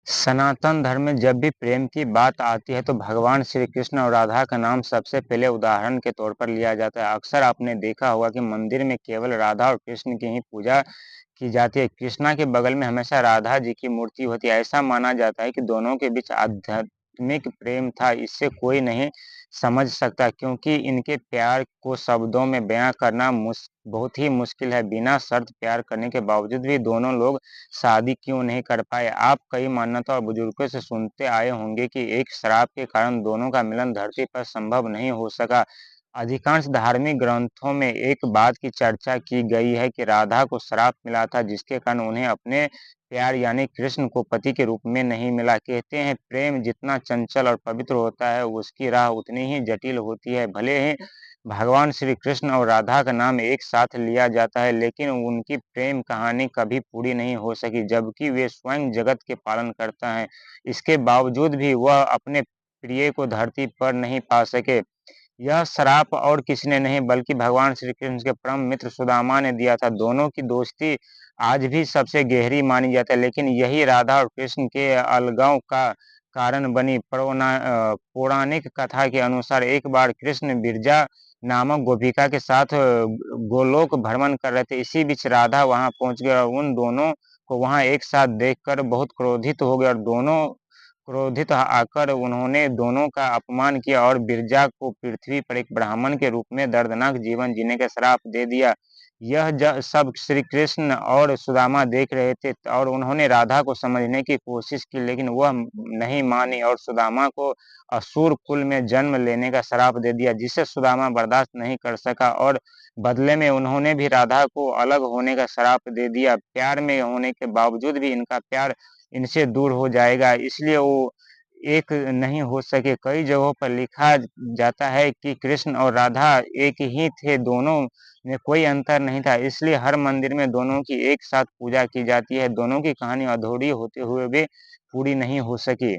सनातन धर्म में जब भी प्रेम की बात आती है तो भगवान श्री कृष्ण और राधा का नाम सबसे पहले उदाहरण के तौर पर लिया जाता है। अक्सर आपने देखा होगा कि मंदिर में केवल राधा और कृष्ण की ही पूजा की जाती है। कृष्णा के बगल में हमेशा राधा जी की मूर्ति होती है। ऐसा माना जाता है कि दोनों के बीच आध्यात्मिक प्रेम था। इससे कोई नहीं समझ सकता क्योंकि इनके प्यार को शब्दों में बयां करना बहुत ही मुश्किल है। बिना शर्त प्यार करने के बावजूद भी दोनों लोग शादी क्यों नहीं कर पाए? आप कई मान्यता और बुजुर्गों से सुनते आए होंगे कि एक श्राप के कारण दोनों का मिलन धरती पर संभव नहीं हो सका। अधिकांश धार्मिक ग्रंथों में एक बात की चर्चा की गई है कि राधा को श्राप मिला था जिसके कारण उन्हें अपने प्यार यानी कृष्ण को पति के रूप में नहीं मिला। कहते हैं प्रेम जितना चंचल और पवित्र होता है उसकी राह उतनी ही जटिल होती है। भले ही भगवान श्री कृष्ण और राधा का नाम एक साथ लिया जाता है लेकिन उनकी प्रेम कहानी कभी पूरी नहीं हो सकी जबकि वे स्वयं जगत के पालन करता है। इसके बावजूद भी वह अपने प्रिय को धरती पर नहीं पा सके। यह श्राप और किसी ने नहीं बल्कि भगवान श्री कृष्ण के परम मित्र सुदामा ने दिया था। दोनों की दोस्ती आज भी सबसे गहरी मानी जाती है लेकिन यही राधा और कृष्ण के अलगाव का कारण बनी। पौराणिक कथा के अनुसार एक बार कृष्ण बिरजा नामक गोपिका के साथ गोलोक भ्रमण कर रहे थे। इसी बीच राधा वहां पहुंच गए और उन दोनों को वहां एक साथ देखकर बहुत क्रोधित हो गए और दोनों क्रोधित आकर उन्होंने दोनों का अपमान किया और बिरजा को पृथ्वी पर एक ब्राह्मण के रूप में दर्दनाक जीवन जीने का श्राप दे दिया। यह सब श्री कृष्ण और सुदामा देख रहे थे और उन्होंने राधा को समझने की कोशिश की लेकिन वह नहीं मानी और सुदामा को असुर कुल में जन्म लेने का श्राप दे दिया जिसे सुदामा बर्दाश्त नहीं कर सका और बदले में उन्होंने भी राधा को अलग होने का श्राप दे दिया। प्यार में होने के बावजूद भी इनका प्यार इनसे दूर हो जाएगा इसलिए वो एक नहीं हो सके। कई जगहों पर लिखा जाता है कि कृष्ण और राधा एक ही थे, दोनों में कोई अंतर नहीं था। इसलिए हर मंदिर में दोनों की एक साथ पूजा की जाती है। दोनों की कहानी अधूरी होते हुए भी पूरी नहीं हो सकी।